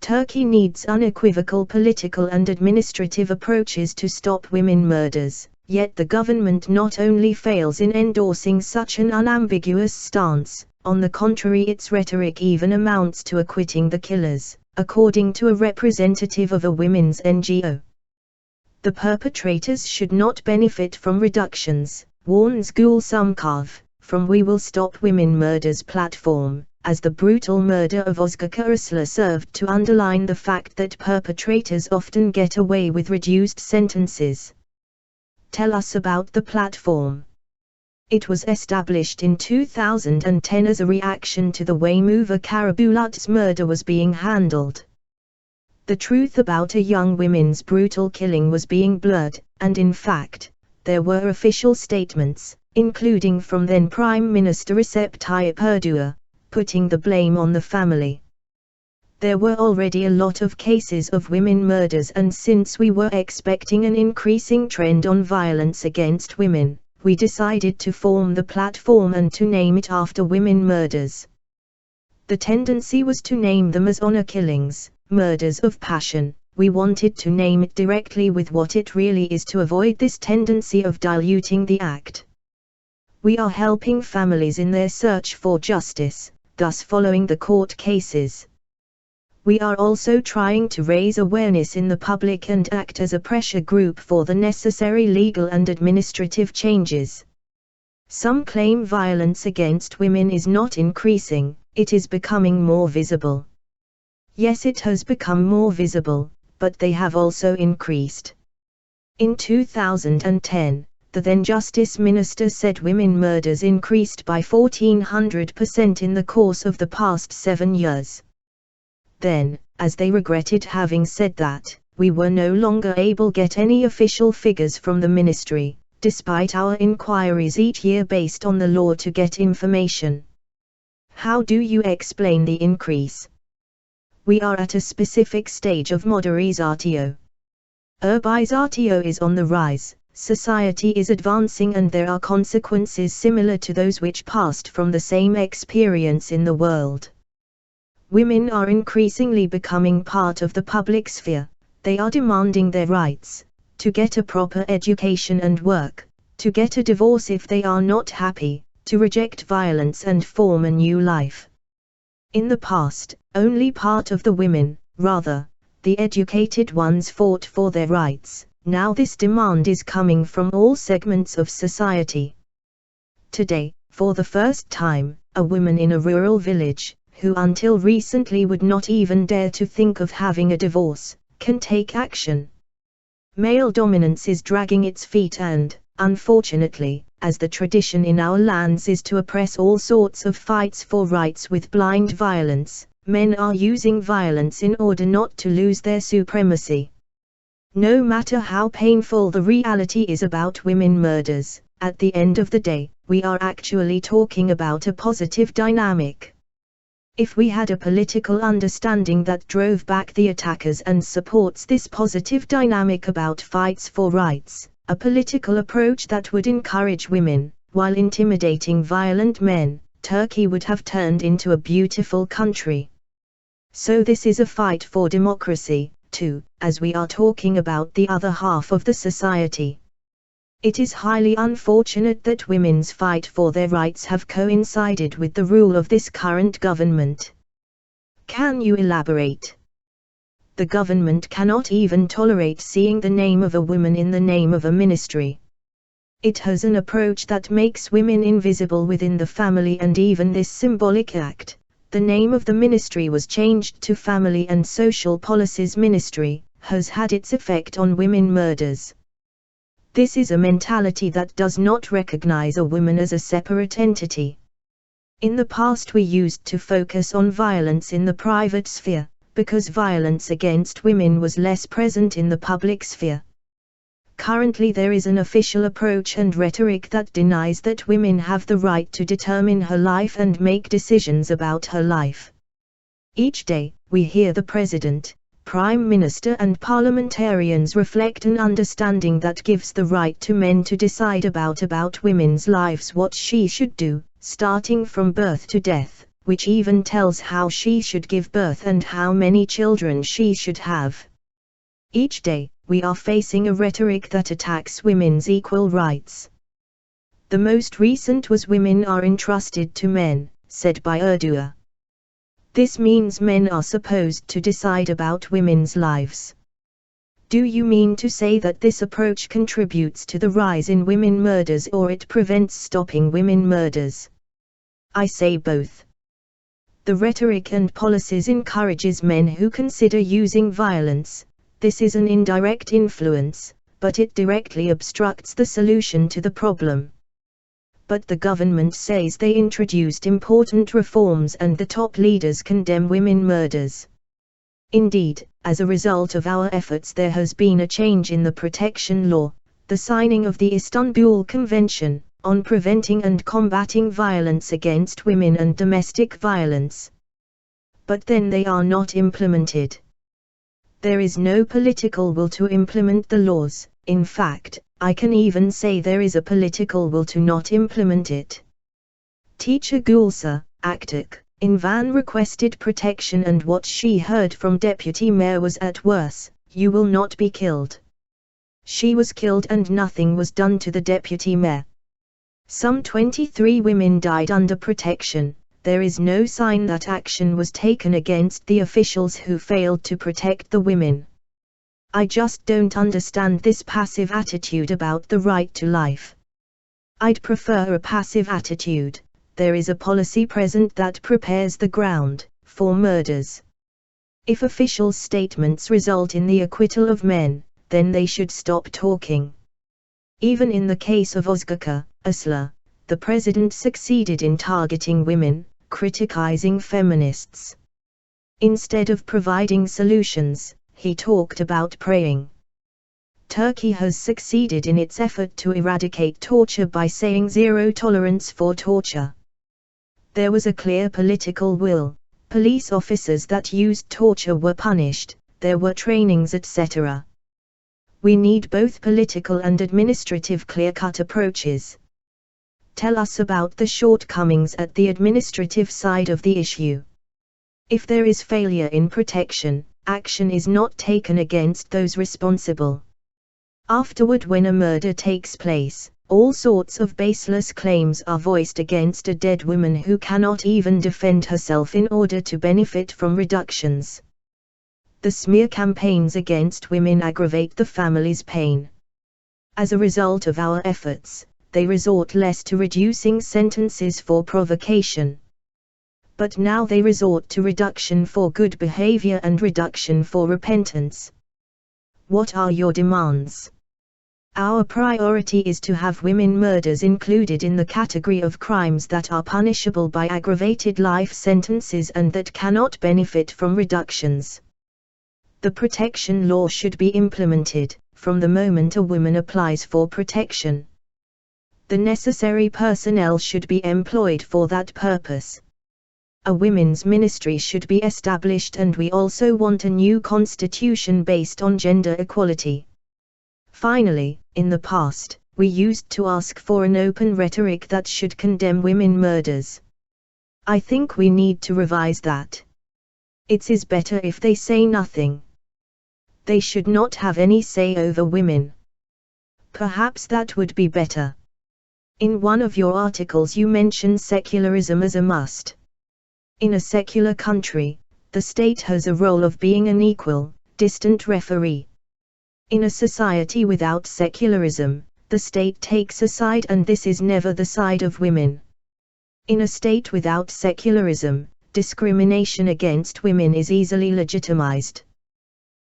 Turkey needs unequivocal political and administrative approaches to stop women murders, yet the government not only fails in endorsing such an unambiguous stance, on the contrary its rhetoric even amounts to acquitting the killers, according to a representative of a women's NGO. The perpetrators should not benefit from reductions, warns Gülsüm Kav, from We Will Stop Women Murders platform, as the brutal murder of Özgecan Aslan served to underline the fact that perpetrators often get away with reduced sentences. Tell us about the platform. It was established in 2010 as a reaction to the way Münevver Karabulut's murder was being handled. The truth about a young woman's brutal killing was being blurred, and in fact, there were official statements, including from then Prime Minister Recep Tayyip Erdoğan, putting the blame on the family. There were already a lot of cases of women murders, and since we were expecting an increasing trend on violence against women, we decided to form the platform and to name it after women murders. The tendency was to name them as honor killings, murders of passion. We wanted to name it directly with what it really is to avoid this tendency of diluting the act. We are helping families in their search for justice, thus following the court cases. We are also trying to raise awareness in the public and act as a pressure group for the necessary legal and administrative changes. Some claim violence against women is not increasing, it is becoming more visible. Yes, it has become more visible, but they have also increased. In 2010, the then Justice Minister said women murders increased by 1400% in the course of the past 7 years. Then, as they regretted having said that, we were no longer able to get any official figures from the ministry, despite our inquiries each year based on the law to get information. How do you explain the increase? We are at a specific stage of modernization. Urbanization is on the rise, society is advancing, and there are consequences similar to those which passed from the same experience in the world. Women are increasingly becoming part of the public sphere. They are demanding their rights, to get a proper education and work, to get a divorce if they are not happy, to reject violence and form a new life. In the past, only part of the women, rather, the educated ones fought for their rights. Now this demand is coming from all segments of society. Today, for the first time, a woman in a rural village, who until recently would not even dare to think of having a divorce, can take action. Male dominance is dragging its feet and, unfortunately, as the tradition in our lands is to oppress all sorts of fights for rights with blind violence, men are using violence in order not to lose their supremacy. No matter how painful the reality is about women murders, at the end of the day, we are actually talking about a positive dynamic. If we had a political understanding that drove back the attackers and supports this positive dynamic about fights for rights, a political approach that would encourage women, while intimidating violent men, Turkey would have turned into a beautiful country. So this is a fight for democracy, too, as we are talking about the other half of the society. It is highly unfortunate that women's fight for their rights have coincided with the rule of this current government. Can you elaborate? The government cannot even tolerate seeing the name of a woman in the name of a ministry. It has an approach that makes women invisible within the family, and even this symbolic act, the name of the ministry was changed to Family and Social Policies Ministry, has had its effect on women murders. This is a mentality that does not recognize a woman as a separate entity. In the past we used to focus on violence in the private sphere, because violence against women was less present in the public sphere. Currently there is an official approach and rhetoric that denies that women have the right to determine her life and make decisions about her life. Each day, we hear the President, Prime Minister and parliamentarians reflect an understanding that gives the right to men to decide about women's lives, what she should do, starting from birth to death, which even tells how she should give birth and how many children she should have. Each day, we are facing a rhetoric that attacks women's equal rights. The most recent was "women are entrusted to men," said by Erdoğan. This means men are supposed to decide about women's lives. Do you mean to say that this approach contributes to the rise in women murders, or it prevents stopping women murders? I say both. The rhetoric and policies encourages men who consider using violence. This is an indirect influence, but it directly obstructs the solution to the problem. But the government says they introduced important reforms and the top leaders condemn women murders. Indeed, as a result of our efforts there has been a change in the protection law, the signing of the Istanbul Convention on preventing and combating violence against women and domestic violence. But then they are not implemented. There is no political will to implement the laws. In fact, I can even say there is a political will to not implement it. Teacher Gülsüm Kav in Van requested protection, and what she heard from Deputy Mayor was, at worst, "You will not be killed." She was killed and nothing was done to the Deputy Mayor. Some 23 women died under protection. There is no sign that action was taken against the officials who failed to protect the women. I just don't understand this passive attitude about the right to life. I'd prefer a passive attitude. There is a policy present that prepares the ground for murders. If official statements result in the acquittal of men, then they should stop talking. Even in the case of Özgecan Aslan, the president succeeded in targeting women, criticizing feminists. Instead of providing solutions, he talked about praying. Turkey has succeeded in its effort to eradicate torture by saying zero tolerance for torture. There was a clear political will. Police officers that used torture were punished, there were trainings, etc. We need both political and administrative clear-cut approaches. Tell us about the shortcomings at the administrative side of the issue. If there is failure in protection, action is not taken against those responsible. Afterward, when a murder takes place, all sorts of baseless claims are voiced against a dead woman who cannot even defend herself in order to benefit from reductions. The smear campaigns against women aggravate the family's pain. As a result of our efforts, they resort less to reducing sentences for provocation. But now they resort to reduction for good behavior and reduction for repentance. What are your demands? Our priority is to have women murders included in the category of crimes that are punishable by aggravated life sentences and that cannot benefit from reductions. The protection law should be implemented from the moment a woman applies for protection. The necessary personnel should be employed for that purpose. A women's ministry should be established, and we also want a new constitution based on gender equality. Finally, in the past, we used to ask for an open rhetoric that should condemn women murders. I think we need to revise that. It is better if they say nothing. They should not have any say over women. Perhaps that would be better. In one of your articles you mention secularism as a must. In a secular country, the state has a role of being an equal, distant referee. In a society without secularism, the state takes a side, and this is never the side of women. In a state without secularism, discrimination against women is easily legitimized.